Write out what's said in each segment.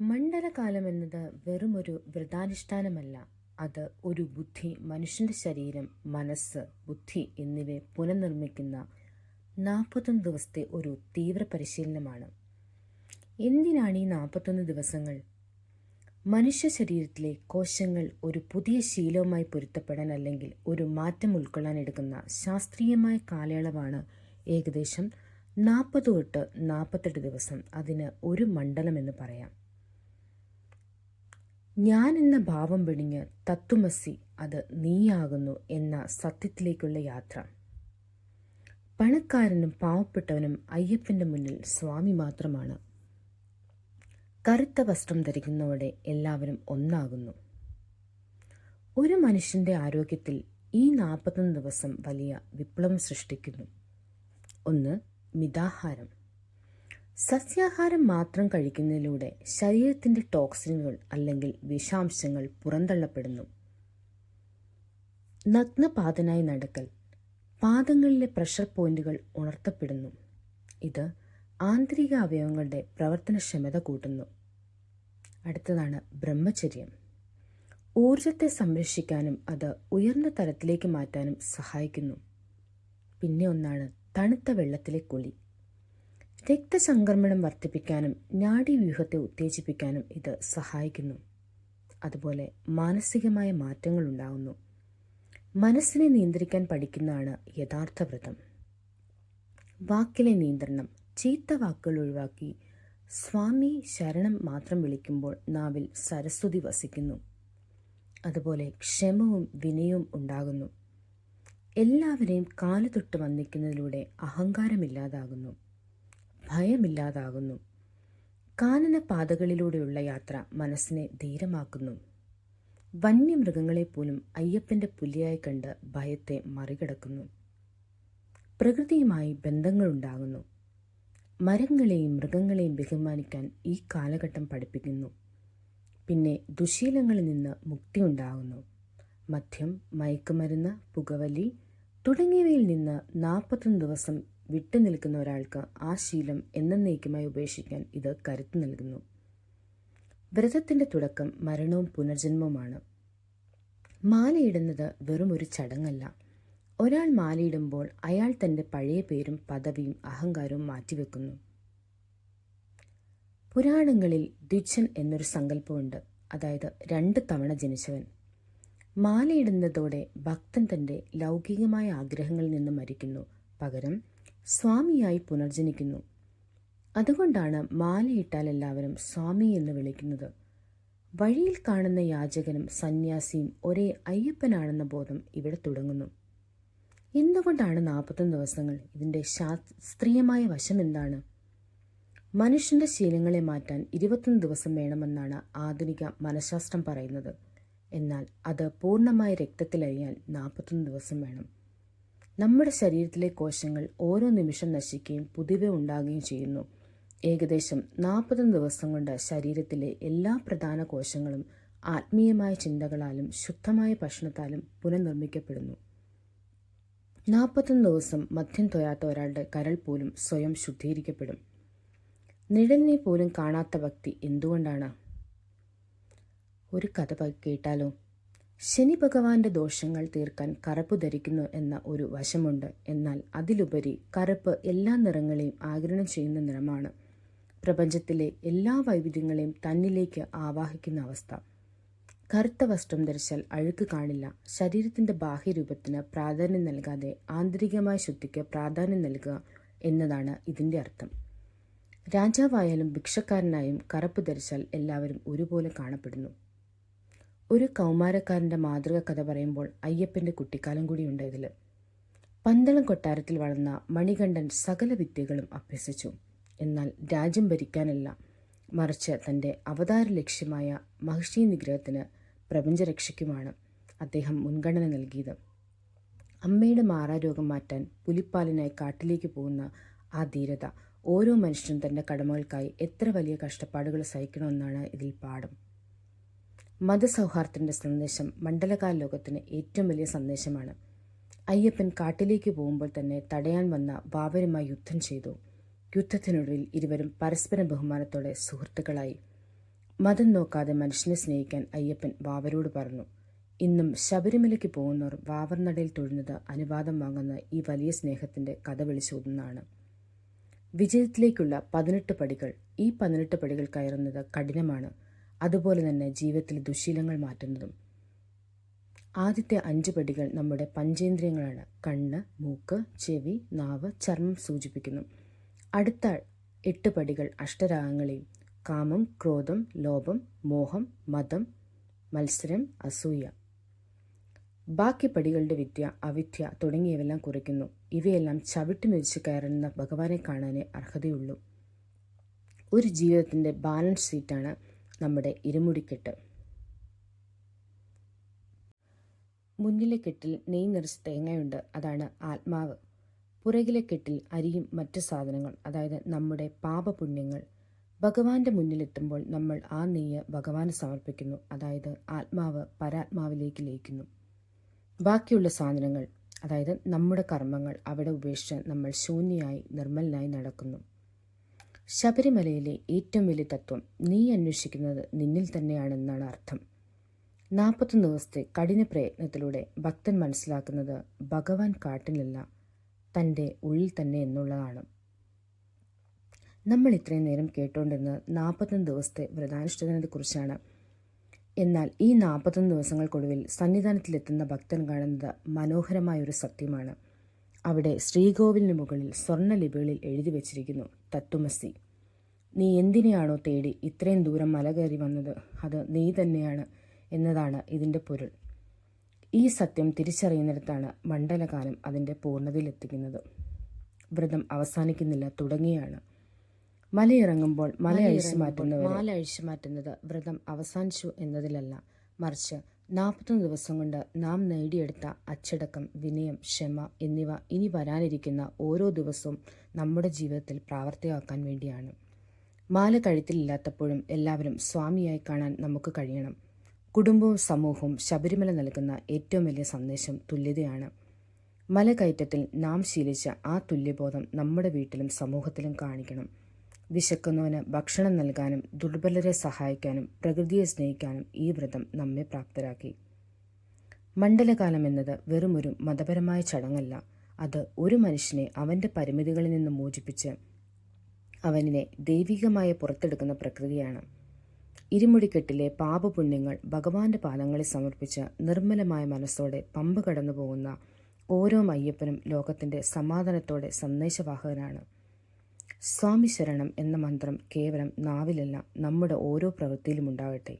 മണ്ഡലകാലം എന്നത് വെറുമൊരു വ്രതാനുഷ്ഠാനമല്ല. അത് ഒരു ബുദ്ധി, മനുഷ്യന്റെ ശരീരം, മനസ്സ്, ബുദ്ധി എന്നിവയെ പുനർനിർമ്മിക്കുന്ന 41 ദിവസത്തെ ഒരു തീവ്ര പരിശീലനമാണ്. എന്തിനാണ് ഈ 41 ദിവസങ്ങൾ? മനുഷ്യ ശരീരത്തിലെ കോശങ്ങൾ ഒരു പുതിയ ശീലവുമായി പൊരുത്തപ്പെടാൻ അല്ലെങ്കിൽ ഒരു മാറ്റം ഉൾക്കൊള്ളാൻ എടുക്കുന്ന ശാസ്ത്രീയമായ കാലയളവാണ് ഏകദേശം 40 തൊട്ട് 48 ദിവസം. അതിന് ഒരു മണ്ഡലം എന്ന് പറയാം. ഞാൻ എന്ന ഭാവം വെടിഞ്ഞ് തത്വമസി അത് നീയാകുന്നു എന്ന സത്യത്തിലേക്കുള്ള യാത്ര. പണക്കാരനും പാവപ്പെട്ടവനും അയ്യപ്പന്റെ മുന്നിൽ സ്വാമി മാത്രമാണ്. കറുത്ത വസ്ത്രം ധരിക്കുന്നതോടെ എല്ലാവരും ഒന്നാകുന്നു. ഒരു മനുഷ്യന്റെ ആരോഗ്യത്തിൽ ഈ 41 ദിവസം വലിയ വിപ്ലവം സൃഷ്ടിക്കുന്നു. ഒന്ന്, മിതാഹാരം. സസ്യാഹാരം മാത്രം കഴിക്കുന്നതിലൂടെ ശരീരത്തിൻ്റെ ടോക്സിനുകൾ അല്ലെങ്കിൽ വിഷാംശങ്ങൾ പുറന്തള്ളപ്പെടുന്നു. നഗ്നപാതനായി നടക്കൽ. പാദങ്ങളിലെ പ്രഷർ പോയിന്റുകൾ ഉണർത്തപ്പെടുന്നു. ഇത് ആന്തരിക അവയവങ്ങളുടെ പ്രവർത്തനക്ഷമത കൂട്ടുന്നു. അടുത്തതാണ് ബ്രഹ്മചര്യം. ഊർജത്തെ സംരക്ഷിക്കാനും അത് ഉയർന്ന തലത്തിലേക്ക് മാറ്റാനും സഹായിക്കുന്നു. പിന്നെ ഒന്നാണ് തണുത്ത വെള്ളത്തിലെ കുളി. രക്തസംക്രമണം വർദ്ധിപ്പിക്കാനും നാഡീവ്യൂഹത്തെ ഉത്തേജിപ്പിക്കാനും ഇത് സഹായിക്കുന്നു. അതുപോലെ മാനസികമായ മാറ്റങ്ങൾ ഉണ്ടാകുന്നു. മനസ്സിനെ നിയന്ത്രിക്കാൻ പഠിക്കുന്നതാണ് യഥാർത്ഥ വ്രതം. വാക്കിലെ നിയന്ത്രണം. ചീത്ത വാക്കുകൾ ഒഴിവാക്കി സ്വാമി ശരണം മാത്രം വിളിക്കുമ്പോൾ നാവിൽ സരസ്വതി വസിക്കുന്നു. അതുപോലെ ക്ഷമവും വിനയവും ഉണ്ടാകുന്നു. എല്ലാവരെയും കാലുതൊട്ട് വന്ദിക്കുന്നതിലൂടെ അഹങ്കാരമില്ലാതാകുന്നു, ഭയമില്ലാതാകുന്നു. കാനന പാതകളിലൂടെയുള്ള യാത്ര മനസ്സിനെ ധീരമാക്കുന്നു. വന്യമൃഗങ്ങളെപ്പോലും അയ്യപ്പന്റെ പുലിയായി കണ്ട് ഭയത്തെ മറികടക്കുന്നു. പ്രകൃതിയുമായി ബന്ധങ്ങളുണ്ടാകുന്നു. മരങ്ങളെയും മൃഗങ്ങളെയും ബഹുമാനിക്കാൻ ഈ കാലഘട്ടം പഠിപ്പിക്കുന്നു. പിന്നെ ദുശീലങ്ങളിൽ നിന്ന് മുക്തി ഉണ്ടാകുന്നു. മദ്യം, മയക്കുമരുന്ന്, പുകവലി തുടങ്ങിയവയിൽ നിന്ന് 41 ദിവസം വിട്ടുനിൽക്കുന്ന ഒരാൾക്ക് ആ ശീലം എന്നേക്കുമായി ഉപേക്ഷിക്കാൻ ഇത് കരുത്ത് നൽകുന്നു. വ്രതത്തിൻ്റെ തുടക്കം മരണവും പുനർജന്മവുമാണ്. മാലയിടുന്നത് വെറും ഒരു ചടങ്ങല്ല. ഒരാൾ മാലയിടുമ്പോൾ അയാൾ തൻ്റെ പഴയ പേരും പദവിയും അഹങ്കാരവും മാറ്റിവെക്കുന്നു. പുരാണങ്ങളിൽ ദ്വിജൻ എന്നൊരു സങ്കല്പമുണ്ട്, അതായത് 2 തവണ ജനിച്ചവൻ. മാലയിടുന്നതോടെ ഭക്തൻ തൻ്റെ ലൗകികമായ ആഗ്രഹങ്ങളിൽ നിന്ന് മരിക്കുന്നു, പകരം സ്വാമിയായി പുനർജനിക്കുന്നു. അതുകൊണ്ടാണ് മാലയിട്ടാൽ എല്ലാവരും സ്വാമി എന്ന് വിളിക്കുന്നത്. വഴിയിൽ കാണുന്ന യാചകനും സന്യാസിയും ഒരേ അയ്യപ്പനാണെന്ന ബോധം ഇവിടെ തുടങ്ങുന്നു. എന്തുകൊണ്ടാണ് 41 ദിവസങ്ങൾ? ഇതിൻ്റെ ശാസ്ത്രീയമായ വശം എന്താണ്? മനുഷ്യൻ്റെ ശീലങ്ങളെ മാറ്റാൻ 21 ദിവസം വേണമെന്നാണ് ആധുനിക മനഃശാസ്ത്രം പറയുന്നത്. എന്നാൽ അത് പൂർണ്ണമായി രക്തത്തിലരിയാൻ 41 ദിവസം വേണം. നമ്മുടെ ശരീരത്തിലെ കോശങ്ങൾ ഓരോ നിമിഷം നശിക്കുകയും പുതിയവ ഉണ്ടാകുകയും ചെയ്യുന്നു. ഏകദേശം 40 ദിവസം കൊണ്ട് ശരീരത്തിലെ എല്ലാ പ്രധാന കോശങ്ങളും ആത്മീയമായ ചിന്തകളാലും ശുദ്ധമായ ഭക്ഷണത്താലും പുനർനിർമ്മിക്കപ്പെടുന്നു. 41 ദിവസം മദ്യം തൊയാത്ത ഒരാളുടെ കരൾ പോലും സ്വയം ശുദ്ധീകരിക്കപ്പെടും. നിഴലിനെ പോലും കാണാത്ത ഭക്തി എന്തുകൊണ്ടാണ്? ഒരു കഥ കേട്ടാലോ? ശനി ഭഗവാന്റെ ദോഷങ്ങൾ തീർക്കാൻ കറുപ്പ് ധരിക്കുന്നു എന്ന ഒരു വശമുണ്ട്. എന്നാൽ അതിലുപരി കറുപ്പ് എല്ലാ നിറങ്ങളെയും ആഗിരണം ചെയ്യുന്ന നിറമാണ്. പ്രപഞ്ചത്തിലെ എല്ലാ വൈവിധ്യങ്ങളെയും തന്നിലേക്ക് ആവാഹിക്കുന്ന അവസ്ഥ. കറുത്ത വസ്ത്രം ധരിച്ചാൽ അഴുക്ക് കാണില്ല. ശരീരത്തിൻ്റെ ബാഹ്യരൂപത്തിന് പ്രാധാന്യം നൽകാതെ ആന്തരികമായ ശുദ്ധിക്ക് പ്രാധാന്യം നൽകുക എന്നതാണ് ഇതിൻ്റെ അർത്ഥം. രാജാവായാലും ഭിക്ഷക്കാരനായും കറുപ്പ് ധരിച്ചാൽ എല്ലാവരും ഒരുപോലെ കാണപ്പെടുന്നു. ഒരു കൗമാരക്കാരൻ്റെ മാതൃക കഥ പറയുമ്പോൾ അയ്യപ്പൻ്റെ കുട്ടിക്കാലം കൂടിയുണ്ട് ഇതിൽ. പന്തളം കൊട്ടാരത്തിൽ വളർന്ന മണികണ്ഠൻ സകല വിദ്യകളും അഭ്യസിച്ചു. എന്നാൽ രാജ്യം ഭരിക്കാനല്ല, മറിച്ച് തൻ്റെ അവതാര ലക്ഷ്യമായ മഹിഷി നിഗ്രഹത്തിന്, പ്രപഞ്ചരക്ഷയ്ക്കുമാണ് അദ്ദേഹം മുൻഗണന നൽകിയത്. അമ്മയുടെ മാറാരോഗം മാറ്റാൻ പുലിപ്പാലിനായി കാട്ടിലേക്ക് പോകുന്ന ആ ധീരത. ഓരോ മനുഷ്യനും തൻ്റെ കടമകൾക്കായി എത്ര വലിയ കഷ്ടപ്പാടുകൾ സഹിക്കണമെന്നാണ് ഇതിൽ പാഠം. മതസൗഹാർദ്ദത്തിൻ്റെ സന്ദേശം മണ്ഡലകാല ലോകത്തിന് ഏറ്റവും വലിയ സന്ദേശമാണ്. അയ്യപ്പൻ കാട്ടിലേക്ക് പോകുമ്പോൾ തന്നെ തടയാൻ വന്ന ബാബരുമായി യുദ്ധം ചെയ്തു. യുദ്ധത്തിനൊടുവിൽ ഇരുവരും പരസ്പരം ബഹുമാനത്തോടെ സുഹൃത്തുക്കളായി. മതം നോക്കാതെ മനുഷ്യനെ സ്നേഹിക്കാൻ അയ്യപ്പൻ വാവരോട് പറഞ്ഞു. ഇന്നും ശബരിമലയ്ക്ക് പോകുന്നവർ വാവർനടയിൽ തൊഴുന്നത് അനുവാദം വാങ്ങുന്ന ഈ വലിയ സ്നേഹത്തിൻ്റെ കഥ വിളിച്ചോതുന്നതാണ്. വിജയത്തിലേക്കുള്ള 18 പടികൾ. ഈ 18 പടികൾ കയറുന്നത് കഠിനമാണ്. അതുപോലെ തന്നെ ജീവിതത്തിലെ ദുശീലങ്ങൾ മാറ്റുന്നതും. ആദ്യത്തെ 5 പടികൾ നമ്മുടെ പഞ്ചേന്ദ്രിയങ്ങളാണ്. കണ്ണ്, മൂക്ക്, ചെവി, നാവ്, ചർമ്മം സൂചിപ്പിക്കുന്നു. അടുത്ത 8 പടികൾ അഷ്ടരാഗങ്ങളെയും കാമം, ക്രോധം, ലോഭം, മോഹം, മതം, മത്സരം, അസൂയ. ബാക്കി പടികളുടെ വിദ്യ, അവിദ്യ തുടങ്ങിയവയെല്ലാം കുറിക്കുന്നു. ഇവയെല്ലാം ചവിട്ടി മെതിച്ച് കയറുന്ന ഭഗവാനെ കാണാനേ അർഹതയുള്ളൂ. ഒരു ജീവിതത്തിൻ്റെ ബാലൻസ് ഷീറ്റാണ് നമ്മുടെ ഇരുമുടിക്കെട്ട്. മുന്നിലെ കെട്ടിൽ നെയ് നിറച്ച് തേങ്ങയുണ്ട്, അതാണ് ആത്മാവ്. പുറകിലെ കെട്ടിൽ അരിയും മറ്റു സാധനങ്ങൾ, അതായത് നമ്മുടെ പാപപുണ്യങ്ങൾ. ഭഗവാന്റെ മുന്നിലെത്തുമ്പോൾ നമ്മൾ ആ നെയ്യ് ഭഗവാന് സമർപ്പിക്കുന്നു, അതായത് ആത്മാവ് പരാത്മാവിലേക്ക് ലയിക്കുന്നു. ബാക്കിയുള്ള സാധനങ്ങൾ, അതായത് നമ്മുടെ കർമ്മങ്ങൾ, അവിടെ ഉപേക്ഷിച്ച് നമ്മൾ ശൂന്യയായി നിർമ്മലനായി നടക്കുന്നു. ശബരിമലയിലെ ഏറ്റവും വലിയ തത്വം നീ അന്വേഷിക്കുന്നത് നിന്നിൽ തന്നെയാണെന്നാണ് അർത്ഥം. 41 ദിവസത്തെ കഠിന പ്രയത്നത്തിലൂടെ ഭക്തൻ മനസ്സിലാക്കുന്നത് ഭഗവാൻ കാട്ടിലല്ല, തൻ്റെ ഉള്ളിൽ തന്നെ എന്നുള്ളതാണ്. നമ്മൾ ഇത്രയും നേരം കേട്ടുകൊണ്ടിരുന്നത് 41 ദിവസത്തെ വ്രതാനുഷ്ഠാനത്തെക്കുറിച്ചാണ്. എന്നാൽ ഈ 41 ദിവസങ്ങൾക്കൊടുവിൽ സന്നിധാനത്തിലെത്തുന്ന ഭക്തൻ കാണുന്നത് മനോഹരമായൊരു സത്യമാണ്. അവിടെ ശ്രീകോവിലിന് മുകളിൽ സ്വർണ്ണലിപികളിൽ എഴുതി വച്ചിരിക്കുന്നു, തത്വമസി. നീ എന്തിനെയാണോ തേടി ഇത്രയും ദൂരം മല കയറി വന്നത്, അത് നീ തന്നെയാണ് എന്നതാണ് ഇതിൻ്റെ പൊരുൾ. ഈ സത്യം തിരിച്ചറിയുന്നിടത്താണ് മണ്ഡലകാലം അതിൻ്റെ പൂർണ്ണതയിലെത്തിക്കുന്നത്. വ്രതം അവസാനിക്കുന്നില്ല, തുടങ്ങിയാണ്. മലയിറങ്ങുമ്പോൾ മല അഴിച്ചു മാറ്റുന്നത് വ്രതം അവസാനിച്ചു എന്നതിലല്ല, മറിച്ച് 41 ദിവസം കൊണ്ട് നാം നേടിയെടുത്ത അച്ചടക്കം, വിനയം, ക്ഷമ എന്നിവ ഇനി വരാനിരിക്കുന്ന ഓരോ ദിവസവും നമ്മുടെ ജീവിതത്തിൽ പ്രാവർത്തികമാക്കാൻ വേണ്ടിയാണ്. മാല കഴുത്തിലില്ലാത്തപ്പോഴും എല്ലാവരും സ്വാമിയായി കാണാൻ നമുക്ക് കഴിയണം. കുടുംബവും സമൂഹവും ശബരിമല നൽകുന്ന ഏറ്റവും വലിയ സന്ദേശം തുല്യതയാണ്. മലകയറ്റത്തിൽ നാം ശീലിച്ച ആ തുല്യബോധം നമ്മുടെ വീട്ടിലും സമൂഹത്തിലും കാണിക്കണം. വിശക്കുന്നവന് ഭക്ഷണം നൽകാനും ദുർബലരെ സഹായിക്കാനും പ്രകൃതിയെ സ്നേഹിക്കാനും ഈ വ്രതം നമ്മെ പ്രാപ്തരാക്കി. മണ്ഡലകാലം എന്നത് വെറുമൊരു മതപരമായ ചടങ്ങല്ല, അത് ഒരു മനുഷ്യനെ അവൻ്റെ പരിമിതികളിൽ നിന്ന് മോചിപ്പിച്ച് അവനെ ദൈവികമായി പുറത്തെടുക്കുന്ന പ്രക്രിയയാണ്. ഇരുമുടിക്കെട്ടിലെ പാപപുണ്യങ്ങൾ ഭഗവാന്റെ പാദങ്ങളിൽ സമർപ്പിച്ച് നിർമ്മലമായ മനസ്സോടെ പമ്പ കടന്നു പോകുന്ന ഓരോ അയ്യപ്പനും ലോകത്തിൻ്റെ സമാധാനത്തോടെ സന്ദേശവാഹകനാണ്. സ്വാമി ശരണം എന്ന മന്ത്രം കേവലം നാവിലല്ല, നമ്മുടെ ഓരോ പ്രവൃത്തിയിലും ഉണ്ടാകട്ടെ.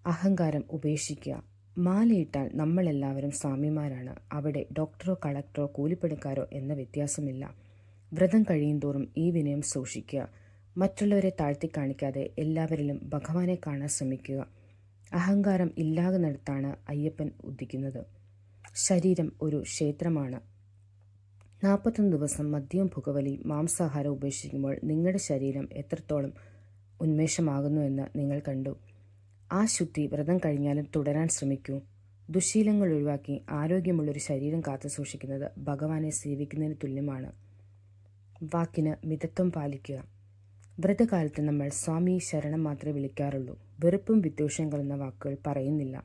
അഹങ്കാരം ഉപേക്ഷിക്കുക. മാലയിട്ടാൽ നമ്മളെല്ലാവരും സ്വാമിമാരാണ്. അവിടെ ഡോക്ടറോ കളക്ടറോ കൂലിപ്പണിക്കാരോ എന്ന വ്യത്യാസമില്ല. വ്രതം കഴിയുന്തോറും ഈ വിനയം സൂക്ഷിക്കുക. മറ്റുള്ളവരെ താഴ്ത്തി കാണിക്കാതെ എല്ലാവരിലും ഭഗവാനെ കാണാൻ ശ്രമിക്കുക. അഹങ്കാരം ഇല്ലാകുന്നിടത്താണ് അയ്യപ്പൻ ഉദിക്കുന്നത്. ശരീരം ഒരു ക്ഷേത്രമാണ്. 41 ദിവസം മദ്യവും പുകവലി, മാംസാഹാരം ഉപേക്ഷിക്കുമ്പോൾ നിങ്ങളുടെ ശരീരം എത്രത്തോളം ഉന്മേഷമാകുന്നുവെന്ന് നിങ്ങൾ കണ്ടു. ആ ശുദ്ധി വ്രതം കഴിഞ്ഞാലും തുടരാൻ ശ്രമിക്കൂ. ദുശീലങ്ങൾ ഒഴിവാക്കി ആരോഗ്യമുള്ളൊരു ശരീരം കാത്തു സൂക്ഷിക്കുന്നത് ഭഗവാനെ സേവിക്കുന്നതിന് തുല്യമാണ്. വാക്കിന് മിതത്വം പാലിക്കുക. വ്രതകാലത്ത് നമ്മൾ സ്വാമി ശരണം മാത്രമേ വിളിക്കാറുള്ളൂ. വെറുപ്പും വിദ്വേഷം കലർന്ന വാക്കുകൾ പറയുന്നില്ല.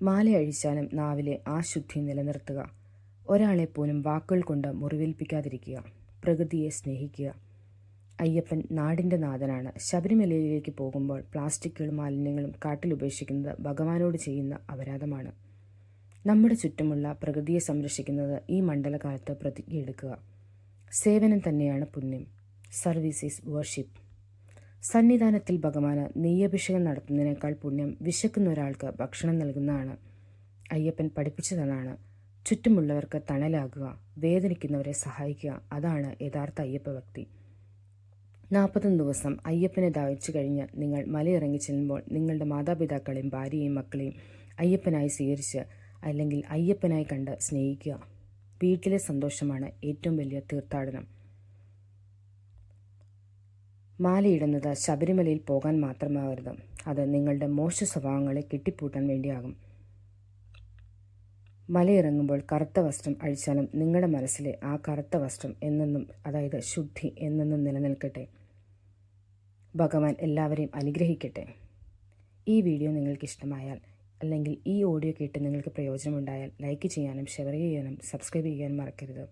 മാല അഴിച്ചാലും നാവിലെ ആ ശുദ്ധി നിലനിർത്തുക. ഒരാളെപ്പോലും വാക്കുകൾ കൊണ്ട് മുറിവേൽപ്പിക്കാതിരിക്കുക. പ്രകൃതിയെ സ്നേഹിക്കുക. അയ്യപ്പൻ നാടിൻ്റെ നാഥനാണ്. ശബരിമലയിലേക്ക് പോകുമ്പോൾ പ്ലാസ്റ്റിക്കുകളും മാലിന്യങ്ങളും കാട്ടിൽ ഉപേക്ഷിക്കുന്നത് ഭഗവാനോട് ചെയ്യുന്ന അപരാധമാണ്. നമ്മുടെ ചുറ്റുമുള്ള പ്രകൃതിയെ സംരക്ഷിക്കുന്നത് ഈ മണ്ഡലകാലത്ത് പ്രതിജ്ഞയെടുക്കുക. സേവനം തന്നെയാണ് പുണ്യം. Service is worship. സന്നിധാനത്തിൽ ഭഗവാന് നെയ്യഭിഷേകം നടത്തുന്നതിനേക്കാൾ പുണ്യം വിശക്കുന്ന ഒരാൾക്ക് ഭക്ഷണം നൽകുന്നതാണ്. അയ്യപ്പൻ പഠിപ്പിച്ചതാണ്. ചുറ്റുമുള്ളവർക്ക് തണലാകുക, വേദനിക്കുന്നവരെ സഹായിക്കുക. അതാണ് യഥാർത്ഥ അയ്യപ്പ ഭക്തി. 41 ദിവസം അയ്യപ്പനെ ദാഹിച്ചു കഴിഞ്ഞ് നിങ്ങൾ മലയിറങ്ങി ചെല്ലുമ്പോൾ നിങ്ങളുടെ മാതാപിതാക്കളെയും ഭാര്യയെയും മക്കളെയും അയ്യപ്പനായി സ്വീകരിച്ച് അല്ലെങ്കിൽ അയ്യപ്പനായി കണ്ട് സ്നേഹിക്കുക. വീട്ടിലെ സന്തോഷമാണ് ഏറ്റവും വലിയ തീർത്ഥാടനം. മാലയിടുന്നത് ശബരിമലയിൽ പോകാൻ മാത്രമാകരുത്. അത് നിങ്ങളുടെ മോശ സ്വഭാവങ്ങളെ കെട്ടിപ്പൂട്ടാൻ വേണ്ടിയാകും. മലയിറങ്ങുമ്പോൾ കറുത്ത വസ്ത്രം അഴിച്ചാലും നിങ്ങളുടെ മനസ്സിലെ ആ കറുത്ത വസ്ത്രം എന്നെന്നും, അതായത് ശുദ്ധി എന്നെന്നും നിലനിൽക്കട്ടെ. ഭഗവാൻ എല്ലാവരെയും അനുഗ്രഹിക്കട്ടെ. ഈ വീഡിയോ നിങ്ങൾക്ക് ഇഷ്ടമായാൽ അല്ലെങ്കിൽ ഈ ഓഡിയോ കേട്ട് നിങ്ങൾക്ക് പ്രയോജനമുണ്ടായാൽ ലൈക്ക് ചെയ്യാനും ഷെയർ ചെയ്യാനും സബ്സ്ക്രൈബ് ചെയ്യാനും മറക്കരുത്.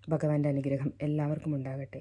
ഭഗവാന്റെ അനുഗ്രഹം എല്ലാവർക്കും ഉണ്ടാകട്ടെ.